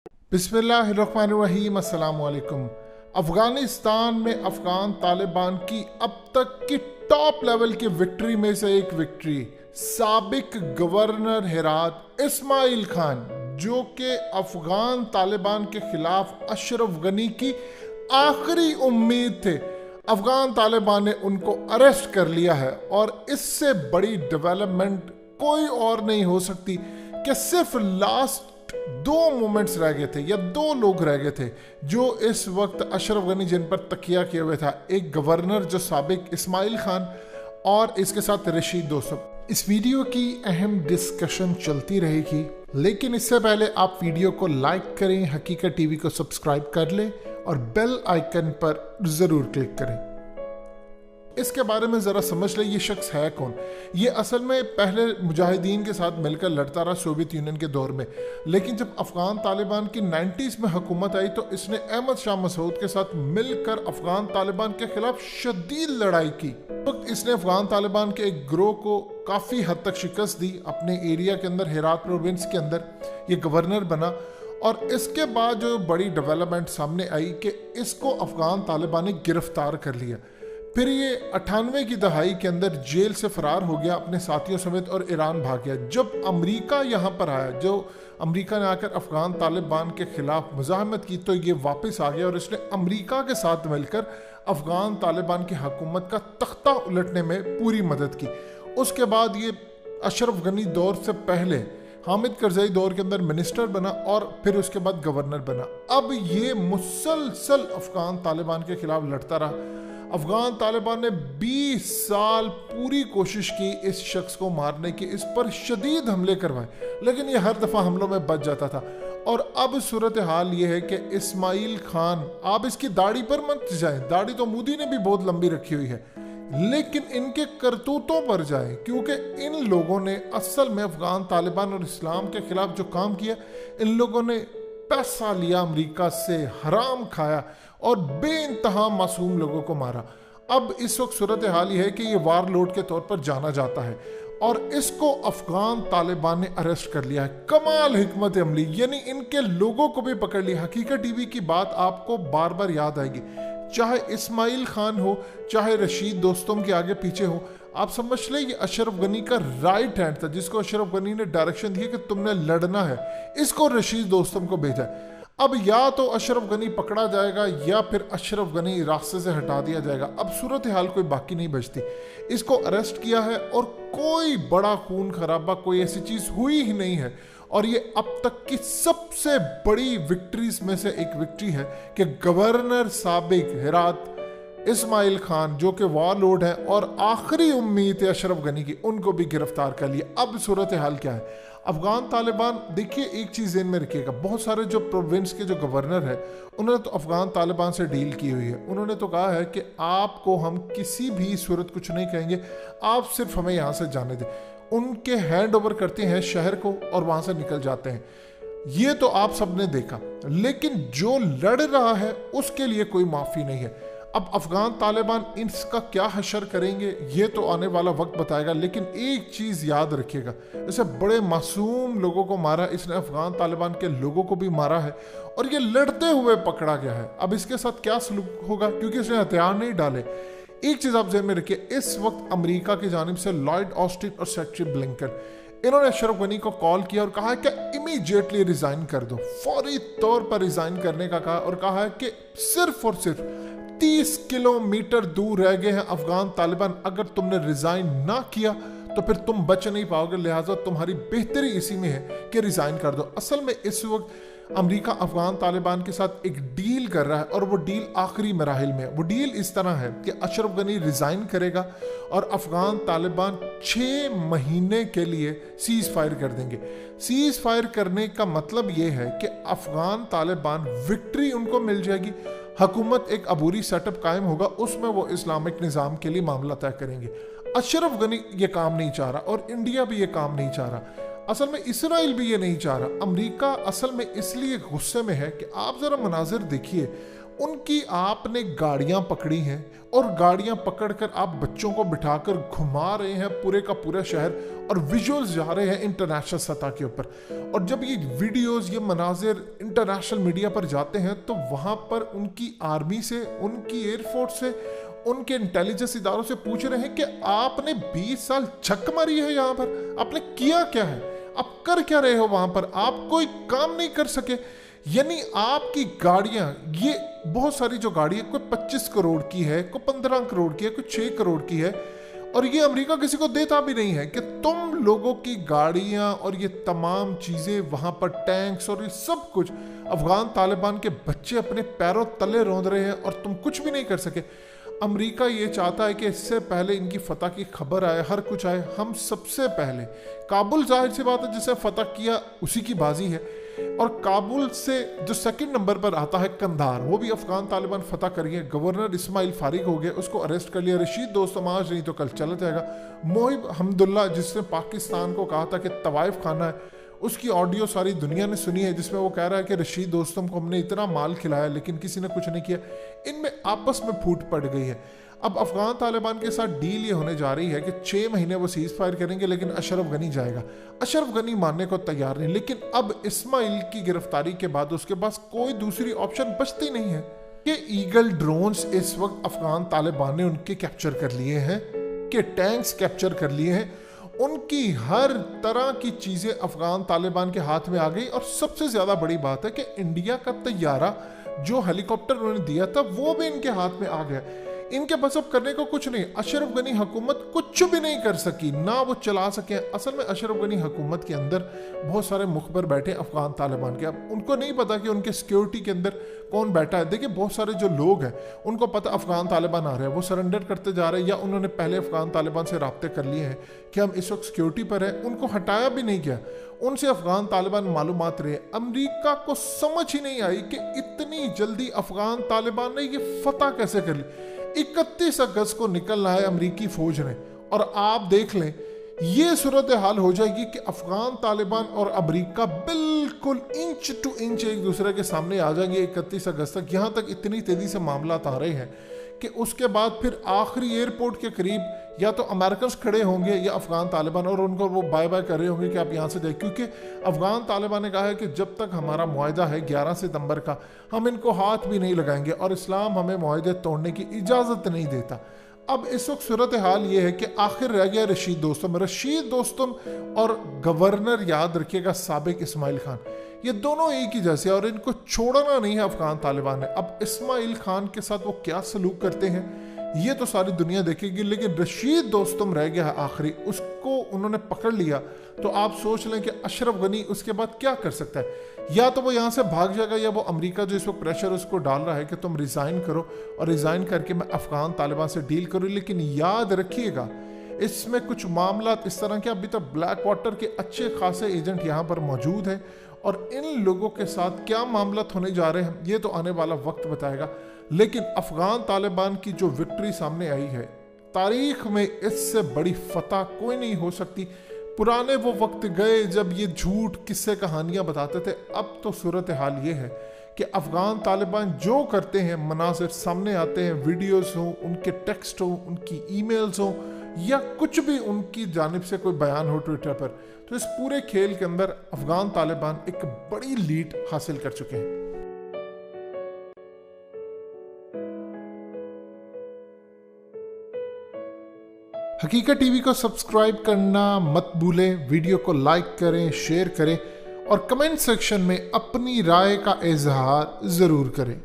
बिस्मिल्लाहिर्रहमानिर्रहीम, अस्सलाम वालेकुम। अफगानिस्तान में अफगान तालिबान की अब तक की टॉप लेवल की विक्ट्री में से एक विक्ट्री, साबिक गवर्नर हेरात इस्माइल खान, जो कि अफगान तालिबान के खिलाफ अशरफ गनी की आखिरी उम्मीद थे। अफगान तालिबान ने उनको अरेस्ट कर लिया है और इससे बड़ी डेवलपमेंट कोई और नहीं हो सकती कि सिर्फ लास्ट 2 मोमेंट्स रह गए थे या 2 लोग रह गए थे जो इस वक्त अशरफ गनी जिन पर तकिया किए हुए था। एक गवर्नर जो साबिक इस्माइल खान और इसके साथ रशीद दोस्तम। इस वीडियो की अहम डिस्कशन चलती रहेगी, लेकिन इससे पहले आप वीडियो को लाइक करें, हकीकत टीवी को सब्सक्राइब कर लें और बेल आइकन पर जरूर क्लिक करें। इसके बारे में ज़रा समझ ले, ये शख्स है कौन। ये असल में पहले मुजाहिदीन के साथ मिलकर लड़ता रहा सोवियत यूनियन के दौर में, लेकिन जब अफगान तालिबान की 90s में हुकूमत आई तो इसने अहमद शाह मसूद के साथ मिलकर अफगान तालिबान के खिलाफ शदीद लड़ाई की। तो इसने अफगान तालिबान के एक ग्रोह को काफ़ी हद तक शिकस्त दी अपने एरिया के अंदर, हेरात प्रोविंस के अंदर ये गवर्नर बना। और इसके बाद जो बड़ी डेवलपमेंट सामने आई कि इसको अफगान तालिबान ने गिरफ्तार कर लिया। फिर ये 98 की दहाई के अंदर जेल से फरार हो गया अपने साथियों समेत और ईरान भाग गया। जब अमेरिका यहाँ पर आया, जो अमेरिका ने आकर अफगान तालिबान के खिलाफ मुजाहमत की, तो ये वापस आ गया और इसने अमेरिका के साथ मिलकर अफगान तालिबान की हुकूमत का तख्ता उलटने में पूरी मदद की। उसके बाद ये अशरफ गनी दौर से पहले हामिद करजई दौर के अंदर मिनिस्टर बना और फिर उसके बाद गवर्नर बना। अब ये मुसलसल अफगान तालिबान के खिलाफ लड़ता रहा। अफगान तालिबान ने 20 साल पूरी कोशिश की इस शख्स को मारने की, इस पर शदीद हमले करवाए, लेकिन ये हर दफ़ा हमलों में बच जाता था। और अब सूरत हाल ये है कि इस्माइल खान, आप इसकी दाढ़ी पर मत जाएं, दाढ़ी तो मोदी ने भी बहुत लंबी रखी हुई है, लेकिन इनके करतूतों पर जाएं, क्योंकि इन लोगों ने असल में अफगान तालिबान और इस्लाम के खिलाफ जो काम किया, इन लोगों ने पैसा लिया अमेरिका से, हराम खाया और बेइंतहा मासूम लोगों को मारा। अब इस वक्त सूरत हाल ये है कि ये वार लोड के तौर पर जाना जाता है और इसको अफगान तालिबान ने अरेस्ट कर लिया है। कमाल हिकमत अमली, यानी इनके लोगों को भी पकड़ लिया। हकीकत टीवी की बात आपको बार बार याद आएगी, चाहे इस्माइल खान हो, चाहे रशीद दोस्तम के आगे पीछे हो। आप समझ ले, ये अशरफ गनी का राइट हैंड था, जिसको अशरफ गनी ने डायरेक्शन दी कि तुमने लड़ना है, इसको रशीद दोस्तम को भेजा। अब या तो अशरफ गनी पकड़ा जाएगा या फिर अशरफ गनी रास्ते से हटा दिया जाएगा। अब सूरत हाल कोई बाकी नहीं बचती। इसको अरेस्ट किया है और कोई बड़ा खून खराबा, कोई ऐसी चीज हुई ही नहीं है। और ये अब तक की सबसे बड़ी विक्ट्रीज में से एक विक्ट्री है कि गवर्नर साबिक हेरात इस्माइल खान, जो कि वारलोड है और आखिरी उम्मीद है अशरफ गनी की, उनको भी गिरफ्तार कर लिया। अब सूरत हाल क्या है अफगान तालिबान, देखिए एक चीज़ ध्यान में रखिएगा, बहुत सारे जो प्रोविंस के जो गवर्नर है उन्होंने तो अफगान तालिबान से डील की हुई है। उन्होंने तो कहा है कि आपको हम किसी भी सूरत कुछ नहीं कहेंगे, आप सिर्फ हमें यहाँ से जाने दें। उनके हैंड ओवर करते हैं शहर को और वहाँ से निकल जाते हैं। ये तो आप सबने देखा, लेकिन जो लड़ रहा है उसके लिए कोई माफ़ी नहीं है। अब अफगान तालिबान इसका क्या हशर करेंगे ये तो आने वाला वक्त बताएगा, लेकिन एक चीज़ याद रखिएगा, इसे बड़े मासूम लोगों को मारा, इसने अफगान तालिबान के लोगों को भी मारा है और ये लड़ते हुए पकड़ा गया है। अब इसके साथ क्या सलूक होगा, क्योंकि इसने हथियार नहीं डाले। एक चीज़ आप ज़हन में रखिए, इस वक्त अमेरिका की जानिब से लॉयड ऑस्टिन और सेक्रेटरी ब्लिंकन, इन्होंने अशरफ गनी को कॉल किया और कहा है कि इमीडिएटली रिजाइन कर दो, फौरी तौर पर रिजाइन करने का कहा, और कहा है कि सिर्फ और सिर्फ 30 किलोमीटर दूर रह गए हैं अफगान तालिबान, अगर तुमने रिजाइन ना किया तो फिर तुम बच नहीं पाओगे, लिहाजा तुम्हारी बेहतरी इसी में है कि रिजाइन कर दो। असल में इस वक्त अमेरिका अफगान तालिबान के साथ एक डील कर रहा है और वो डील आखिरी मराहिल में है। वो डील इस तरह है कि अशरफ गनी रिजाइन करेगा और अफगान तालिबान 6 महीने के लिए सीज फायर कर देंगे। सीज फायर करने का मतलब ये है कि अफगान तालिबान विक्ट्री उनको मिल जाएगी, हुकूमत एक अबूरी सेटअप कायम होगा, उसमें वो इस्लामिक निज़ाम के लिए मामला तय करेंगे। अशरफ गनी ये काम नहीं चाह रहा और इंडिया भी ये काम नहीं चाह रहा, असल में इसराइल भी ये नहीं चाह रहा। अमेरिका असल में इसलिए गुस्से में है कि आप ज़रा मनाजिर देखिए, उनकी आपने गाड़ियां पकड़ी हैं और गाड़ियां पकड़कर आप बच्चों को बिठाकर घुमा रहे हैं पूरे का पूरा शहर, और विजुअल्स जा रहे हैं इंटरनेशनल सतह के ऊपर। और जब ये वीडियोस, ये मनाजिर इंटरनेशनल मीडिया पर जाते हैं तो वहां पर उनकी आर्मी से, उनकी एयरफोर्स से, उनके इंटेलिजेंस इदारों से पूछ रहे हैं कि आपने 20 साल झक मारी है यहाँ पर, आपने किया क्या है, आप कर क्या रहे हो वहां पर, आप कोई काम नहीं कर सके। यानी आपकी गाड़ियां, ये बहुत सारी जो गाड़ी है, कोई 25 करोड़ की है, कोई 15 करोड़ की है, कोई 6 करोड़ की है, और ये अमेरिका किसी को देता भी नहीं है कि तुम लोगों की गाड़ियां और ये तमाम चीजें वहां पर, टैंक्स और ये सब कुछ, अफगान तालिबान के बच्चे अपने पैरों तले रौंद रहे हैं और तुम कुछ भी नहीं कर सके। अमेरिका ये चाहता है कि इससे पहले इनकी फतह की खबर आए, हर कुछ आए, हम सबसे पहले काबुल, जाहिर सी बात है जिसे फतह किया उसी की बाजी है, और काबुल से जो सेकंड नंबर पर आता है कंधार, वो भी अफगान तालिबान फतह करिए। गवर्नर इस्माइल फारिग हो गए, उसको अरेस्ट कर लिया। रशीद दोस्तम आज नहीं तो कल चला जाएगा। मोहिब हमदुल्ला, जिसने पाकिस्तान को कहा था कि तवाइफ खाना है, उसकी ऑडियो सारी दुनिया ने सुनी है जिसमें वो कह रहा है कि रशीद दोस्तम को हमने इतना माल खिलाया लेकिन किसी ने कुछ नहीं किया। इनमें आपस में फूट पड़ गई है। अब अफगान तालिबान के साथ डील ये होने जा रही है कि 6 महीने वो सीज फायर करेंगे, लेकिन अशरफ गनी जाएगा। अशरफ गनी मानने को तैयार नहीं, लेकिन अब इस्माइल की गिरफ्तारी के बाद उसके पास कोई दूसरी ऑप्शन बचती नहीं है कि ईगल ड्रोन्स इस वक्त अफगान तालिबान ने उनके कैप्चर कर लिए हैं, कि टैंक्स कैप्चर कर लिए हैं, उनकी हर तरह की चीजें अफगान तालिबान के हाथ में आ गई। और सबसे ज्यादा बड़ी बात है कि इंडिया का तैयारा, जो हेलीकॉप्टर उन्होंने दिया था, वो भी इनके हाथ में आ गया। इनके बस अब करने को कुछ नहीं। अशरफ गनी हुकूमत कुछ भी नहीं कर सकी, ना वो चला सके। असल में अशरफ गनी हुकूमत के अंदर बहुत सारे मुखबर बैठे अफगान तालिबान के। अब उनको नहीं पता कि उनके सिक्योरिटी के अंदर कौन बैठा है। देखिए, बहुत सारे जो लोग हैं उनको पता अफगान तालिबान आ रहे हैं, वो सरेंडर करते जा रहे हैं, या उन्होंने पहले अफगान तालिबान से राब्ते कर लिए हैं कि हम इस वक्त सिक्योरिटी पर है। उनको हटाया भी नहीं गया, उनसे अफगान तालिबान मालूमात रहे। अमरीका को समझ ही नहीं आई कि इतनी जल्दी अफगान तालिबान ने ये फतह कैसे कर ली। 31 अगस्त को निकलना है अमरीकी फौज ने, और आप देख लें ये सूरत हाल हो जाएगी कि अफगान तालिबान और अमरीका बिल्कुल इंच टू इंच एक दूसरे के सामने आ जाएंगे 31 अगस्त तक। यहाँ तक इतनी तेजी से मामला आ रहे हैं कि उसके बाद फिर आखिरी एयरपोर्ट के करीब या तो अमेरिकन खड़े होंगे या अफगान तालिबान, और उनको वो बाय बाय कर रहे होंगे कि आप यहाँ से जाए, क्योंकि अफगान तालिबान ने कहा है कि जब तक हमारा मुआहदा है 11 सितंबर का, हम इनको हाथ भी नहीं लगाएंगे, और इस्लाम हमें मुआहदे तोड़ने की इजाज़त नहीं देता। अब इस वक्त सूरत हाल ये है कि आखिर रह गया रशीद दोस्तम। रशीद दोस्तम और गवर्नर, याद रखिएगा, साबिक इस्माइल खान, ये दोनों एक ही जैसे, और इनको छोड़ना नहीं है अफगान तालिबान ने। अब इस्माइल खान के साथ वो क्या सलूक करते हैं ये तो सारी दुनिया देखेगी, लेकिन रशीद दोस्तम रह गया है आखिरी, उसको उन्होंने पकड़ लिया। तो आप सोच लें कि अशरफ गनी उसके बाद क्या कर सकता है। या तो वो यहाँ से भाग जाएगा, या वो अमेरिका जो इस वक्त प्रेशर उसको डाल रहा है कि तुम रिजाइन करो, और रिजाइन करके मैं अफगान तालिबान से डील करूँ। लेकिन याद रखिएगा, इसमें कुछ मामला इस तरह के, अभी तक ब्लैक वाटर के अच्छे खासे एजेंट यहाँ पर मौजूद हैं, और इन लोगों के साथ क्या मामला होने जा रहे हैं ये तो आने वाला वक्त बताएगा। लेकिन अफगान तालिबान की जो विक्ट्री सामने आई है, तारीख में इससे बड़ी फतह कोई नहीं हो सकती। पुराने वो वक्त गए जब ये झूठ किस्से कहानियां बताते थे। अब तो सूरत हाल ये है कि अफगान तालिबान जो करते हैं, मनासिर सामने आते हैं, वीडियोस हो, उनके टेक्स्ट हो, उनकी ईमेल्स हो, या कुछ भी उनकी जानिब से कोई बयान हो ट्विटर पर, तो इस पूरे खेल के अंदर अफगान तालिबान एक बड़ी लीड हासिल कर चुके हैं। हकीकत टीवी को सब्सक्राइब करना मत भूलें, वीडियो को लाइक करें, शेयर करें, और कमेंट सेक्शन में अपनी राय का इजहार जरूर करें।